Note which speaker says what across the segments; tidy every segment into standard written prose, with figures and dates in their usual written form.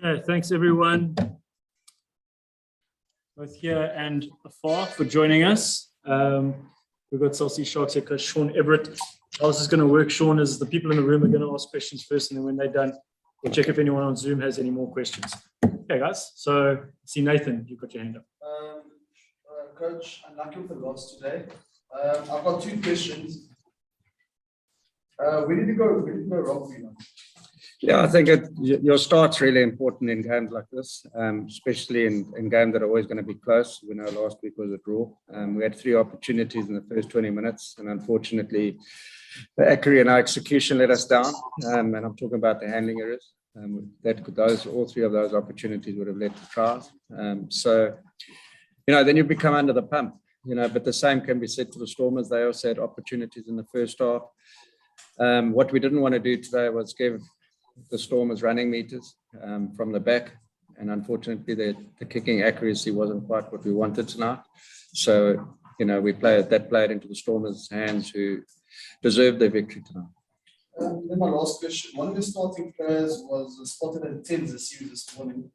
Speaker 1: Okay, thanks everyone, both here and afar, for joining us. We've got South Sea Sharks head coach Sean Everitt. How this is going to work, Sean, is the people in the room are going to ask questions first, and then when they're done, we'll check if anyone on Zoom has any more questions. Okay, guys. So, see Nathan, you've got your hand up.
Speaker 2: Coach, unlucky with the loss today. I've got two questions. Where did you go wrong for you?
Speaker 3: Yeah, I think your start's really important in games like this, especially in games that are always going to be close. We know last week was a draw. We had 3 opportunities in the first 20 minutes, and unfortunately, the accuracy and our execution let us down. And I'm talking about the handling errors. All 3 of those opportunities would have led to tries. So, then you become under the pump. But the same can be said to the Stormers. They also had opportunities in the first half. What we didn't want to do today was give the Stormers running meters from the back, and unfortunately the kicking accuracy wasn't quite what we wanted tonight. So we played into the Stormers' hands, who deserved their victory tonight.
Speaker 2: Then my last question: one of the starting players was spotted at 10s this series this morning.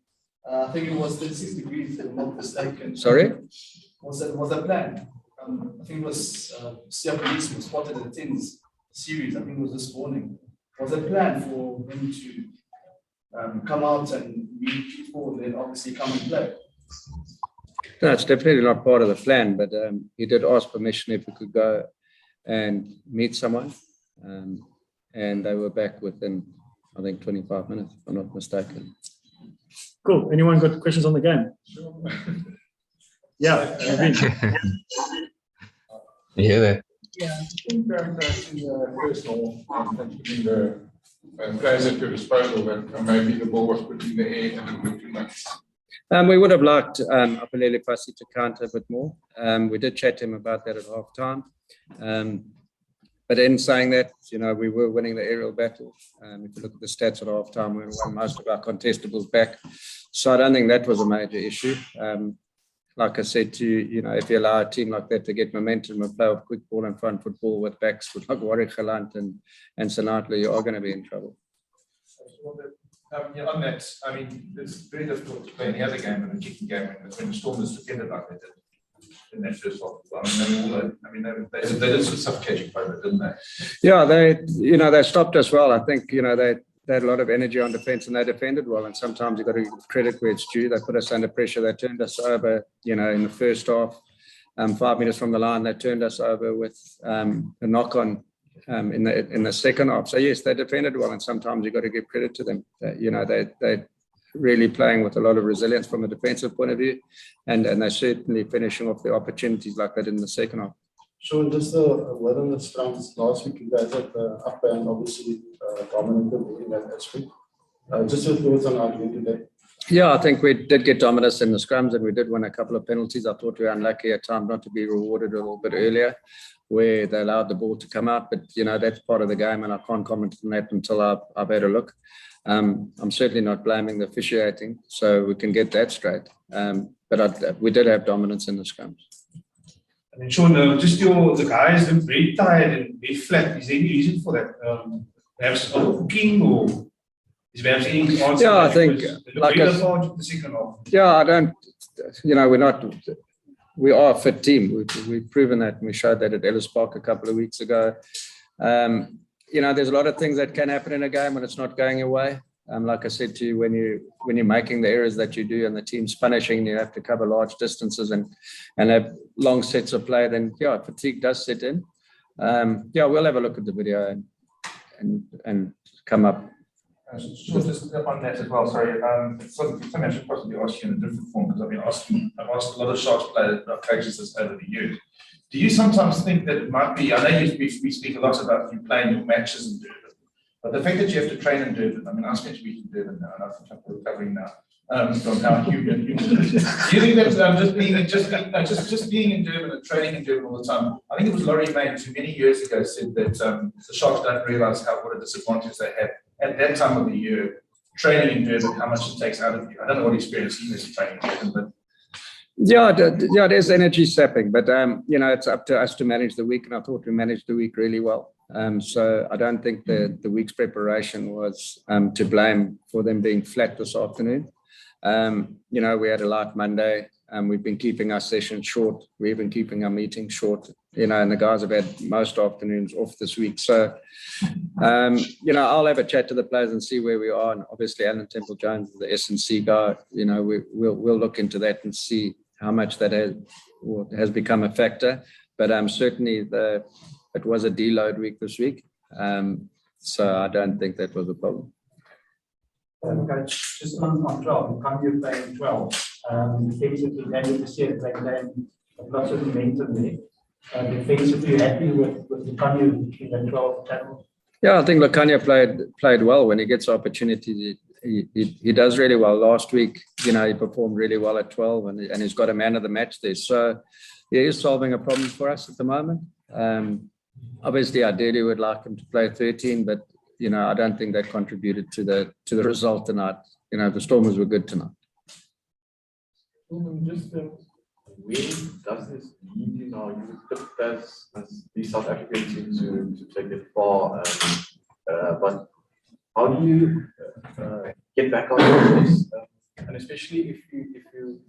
Speaker 2: I think it was 36 degrees, if I'm not mistaken.
Speaker 3: Sorry?
Speaker 2: Was that planned? I think it was Sia Police was spotted at 10s series. I think it was this morning. Was a plan for him to come out and meet people and then obviously come and play?
Speaker 3: No, it's definitely not part of the plan, but he did ask permission if we could go and meet someone. And they were back within, I think, 25 minutes, if I'm not mistaken.
Speaker 1: Cool. Anyone got questions on the game? Yeah.
Speaker 4: Yeah, there.
Speaker 5: Yeah, I think going back to the first ball, considering the players at your disposal, that maybe the ball was put in the air and it went too much.
Speaker 3: We would have liked Apelele Pasi to counter a bit more. We did chat to him about that at half time. But in saying that, we were winning the aerial battle. If you look at the stats at half time, we won most of our contestables back. So I don't think that was a major issue. Like I said to you, if you allow a team like that to get momentum and play off quick ball and front football with backs with like Warwick Galant and Sinatla, you are going to be in trouble.
Speaker 6: On that, I mean, it's very difficult to play any other game than a kicking game when the Stormers defended like they did in that first half. They did some suffocation by it, didn't they?
Speaker 3: Yeah, they stopped us well. I think they had a lot of energy on defence and they defended well. And sometimes you've got to give credit where it's due. They put us under pressure. They turned us over, in the first half. 5 minutes from the line, they turned us over with a knock-on in the second half. So, yes, they defended well, and sometimes you've got to give credit to them. They're really playing with a lot of resilience from a defensive point of view, and they're certainly finishing off the opportunities like they did in the second half.
Speaker 2: Sean, just a word on the scrums. Last week, you guys had the upper and obviously dominated in that aspect. Just your thoughts on our game today.
Speaker 3: Yeah, I think we did get dominance in the scrums, and we did win a couple of penalties. I thought we were unlucky at times not to be rewarded a little bit earlier, where they allowed the ball to come out. But, that's part of the game, and I can't comment on that until I've had a look. I'm certainly not blaming the officiating, so we can get that straight. But we did have dominance in the scrums.
Speaker 6: I mean, Sean, the guys look very tired and very flat. Is there any reason for that? Perhaps overcooking, or is perhaps any answer?
Speaker 3: Yeah, I think I don't. We are a fit team. We've proven that, and we showed that at Ellis Park a couple of weeks ago. There's a lot of things that can happen in a game when it's not going your way. Like I said to you, when you're making the errors that you do and the team's punishing, you have to cover large distances and have long sets of play, then fatigue does set in. We'll have a look at the video and come up.
Speaker 6: Just on that as well, sorry. Something I should possibly ask you in a different form, because I've asked a lot of Sharks players about coaches this over the years. Do you sometimes think that it might be, I know we speak a lot about you playing your matches in Durban, but the fact that you have to train in Durban, I mean, I spent a week in Durban now, and I think I'm recovering now from how human do you think that just being in Durban and training in Durban all the time? I think it was Laurie Maines who many years ago said that the Sharks don't realise what a disadvantage they have at that time of the year, training in Durban, how much it takes out of you. I don't know what experience he has training in Durban, but
Speaker 3: Yeah, there's energy sapping, but it's up to us to manage the week, and I thought we managed the week really well. So I don't think the week's preparation was to blame for them being flat this afternoon. We had a light Monday, and we've been keeping our sessions short. We've been keeping our meetings short, and the guys have had most afternoons off this week. So, I'll have a chat to the players and see where we are. And obviously, Alan Temple-Jones, the S&C guy, we'll look into that and see how much that has become a factor. But certainly it was a deload week this week. So I don't think that was a problem.
Speaker 4: Okay, just on 12, come you playing 12? Defensively, then you see it playing game, lots of momentum there. Defensively, happy with the Kanye in the 12 channel?
Speaker 3: Yeah, I think Kanye played well when he gets opportunities. He does really well. Last week, he performed really well at 12, and he's got a man of the match there. So he is solving a problem for us at the moment. Obviously, ideally, we'd like him to play 13, but I don't think that contributed to the result tonight. The Stormers were good tonight.
Speaker 7: Just where does this lead you now? You looked as the South African team to take it far, but how do you get back on this? And especially if you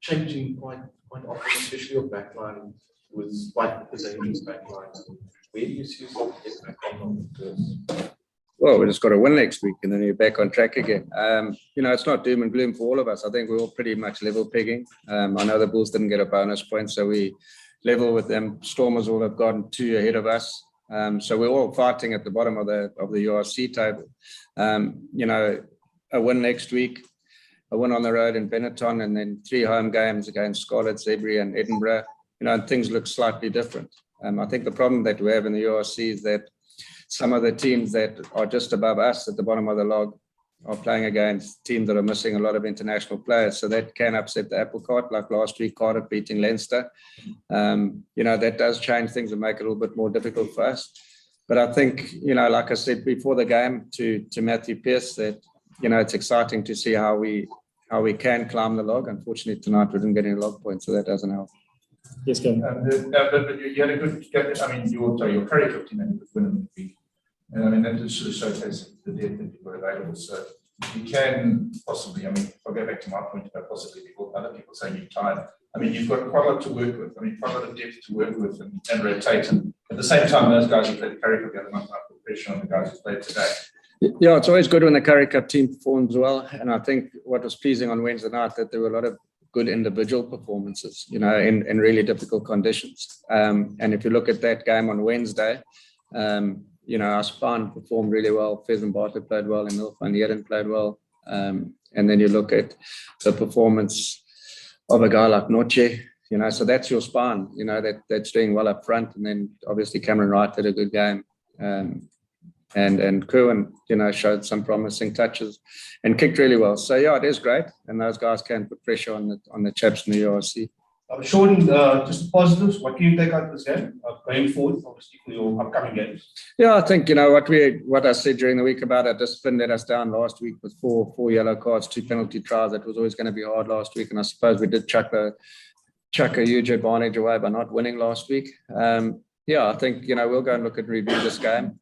Speaker 7: changing quite often, especially your backline was quite the dangerous backline. Where do you see yourself get back on this?
Speaker 3: Well, we just got to win next week, and then you're back on track again. It's not doom and gloom for all of us. I think we're all pretty much level pegging. I know the Bulls didn't get a bonus point, so we level with them. Stormers all have gotten 2 ahead of us. So we're all fighting at the bottom of the URC table. A win next week, a win on the road in Benetton, and then 3 home games against Scarlet, Zebri, and Edinburgh. Things look slightly different. I think the problem that we have in the URC is that some of the teams that are just above us at the bottom of the log are playing against teams that are missing a lot of international players. So that can upset the apple cart, like last week, Cardiff beating Leinster. That does change things and make it a little bit more difficult for us. But I think, like I said before the game to Matthew Pearce, that, it's exciting to see how we can climb the log. Unfortunately, tonight we didn't get any log points, so that doesn't help.
Speaker 1: Yes, Ken.
Speaker 6: But you had a good, your Curry 15 and a good win in the week. And that just sort of showcases the depth that you've got available. So you can possibly, if I go back to my point about possibly other people saying you're tired, you've got quite a lot to work with. Quite a lot of depth to work with and rotate. And at the same time, those guys who played the Curry Cup the other month, I put pressure on the guys who played today.
Speaker 3: Yeah, it's always good when the Curry Cup team performs well. And I think what was pleasing on Wednesday night, that there were a lot of good individual performances, in really difficult conditions. And if you look at that game on Wednesday, our spine performed really well. Fezan Bartlett played well, and Emil van Heerden played well. And then you look at the performance of a guy like Noche, so that's your spine, that's doing well up front. And then obviously Cameron Wright did a good game. And Kerwin, showed some promising touches and kicked really well. So yeah, it is great, and those guys can put pressure on the chaps in the URC.
Speaker 2: Sean, just positives. What can you take out of this game going forward, obviously for your upcoming games?
Speaker 3: Yeah, I think what I said during the week about our discipline let us down last week with four yellow cards, 2 penalty tries. That was always going to be hard last week, and I suppose we did chuck a huge advantage away by not winning last week. I think we'll go and look at review this game.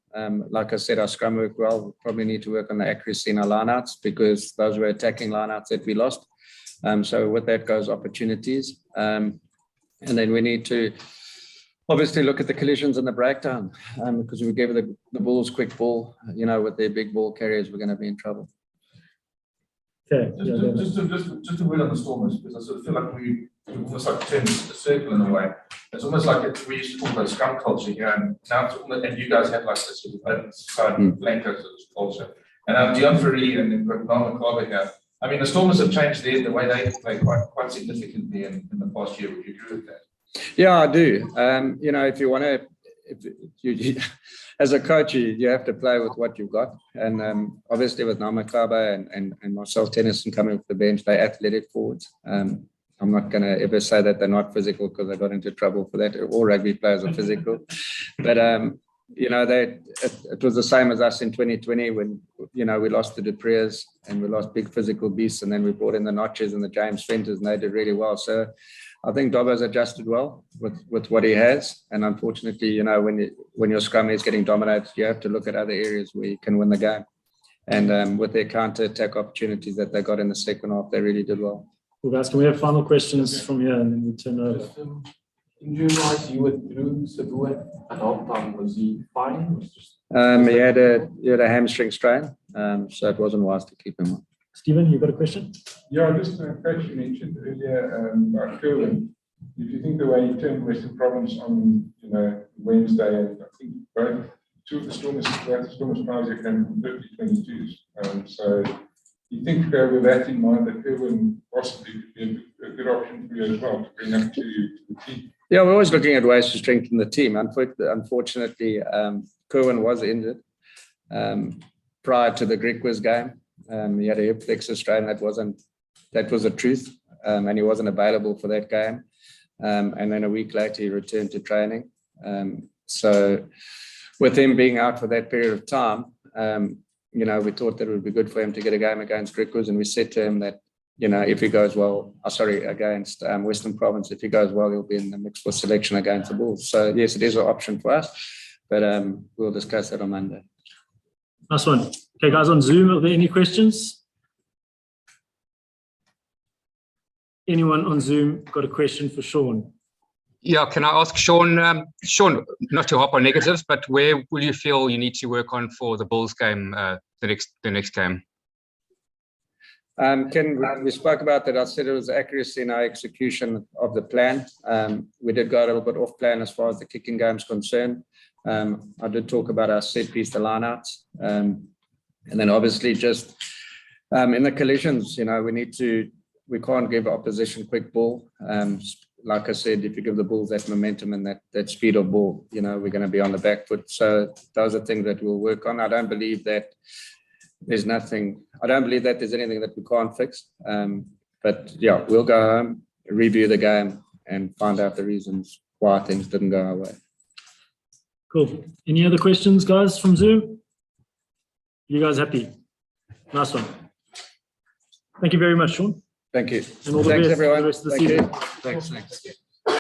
Speaker 3: Like I said, our scrum worked well. We'll probably need to work on the accuracy in our lineouts, because those were attacking lineouts that we lost. So with that goes opportunities. And then we need to obviously look at the collisions and the breakdown, because if we give the Bulls quick ball, with their big ball carriers, we're going to be in trouble.
Speaker 1: Okay.
Speaker 6: Just a word on the Stormers, because I sort of feel like we almost like turned a circle in a way. It's almost like we used to talk about scrum culture here, and now it's almost, and you guys have like this sort of open side blanket sort of culture. And Dion Ferry and then Noah McCarver here. The Stormers have changed the way they play quite significantly in the past year. Would you agree with that? Yeah, I do. If you want to, if as a coach, you have to play with what you've got. And obviously with Noah McCarver and Marcel Tennyson coming off the bench, they're athletic forwards. I'm not going to ever say that they're not physical, because they got into trouble for that. All rugby players are physical. But
Speaker 3: it was the same as us in 2020 when, we lost the Dupreas and we lost big physical beasts, and then we brought in the Notches and the James Fenters, and they did really well. So I think Dobbo's adjusted well with what he has. And unfortunately, when your scrum is getting dominated, you have to look at other areas where you can win the game. And with their counter-attack opportunities that they got in the second half, they really did well.
Speaker 1: Well, guys, can we have final questions from here and then we turn it over?
Speaker 7: Injury-wise, you withdrew Cebu at halftime. Was he fine?
Speaker 3: He had a hamstring strain, so it wasn't wise to keep him on.
Speaker 1: Stephen, you got a question?
Speaker 5: Yeah, just a question you mentioned earlier about Kerwin. If you think the way he turned Western Province on, Wednesday, and I think both the Stormers prizes came from 50-22s. So you think with that in mind that Kerwin possibly could be a good option for you as well to bring up to the team? Yeah,
Speaker 3: we're always looking at ways to strengthen the team. Unfortunately, Kerwin was injured prior to the Griquas game. He had a hip flexor strain that was the truth, and he wasn't available for that game. And then a week later, he returned to training. So with him being out for that period of time, we thought that it would be good for him to get a game against Griquas, and we said to him that, if he goes well, against Western Province, if he goes well, he'll be in the mix for selection against the Bulls. So yes, it is an option for us, but we'll discuss that on Monday.
Speaker 1: Nice one. Okay, guys, on Zoom, are there any questions? Anyone on Zoom got a question for Sean?
Speaker 8: Yeah, can I ask Sean, Sean, not to hop on negatives, but where will you feel you need to work on for the Bulls game, the next game?
Speaker 3: We spoke about that. I said it was accuracy in our execution of the plan. We did go a little bit off plan as far as the kicking game is concerned. I did talk about our set piece, the lineouts, and then obviously just in the collisions, we can't give opposition quick ball. Like I said, if you give the Bulls that momentum and that speed of ball, we're going to be on the back foot. So those are things that we'll work on. I don't believe that there's anything that we can't fix. But yeah, we'll go home, review the game, and find out the reasons why things didn't go our way.
Speaker 1: Cool. Any other questions, guys, from Zoom? You guys happy? Nice one. Thank you very much, Sean.
Speaker 3: Thank you.
Speaker 1: And all the
Speaker 3: Thanks,
Speaker 1: best
Speaker 3: everyone.
Speaker 1: for the rest of the
Speaker 3: Thank
Speaker 1: season.
Speaker 3: you. Thanks.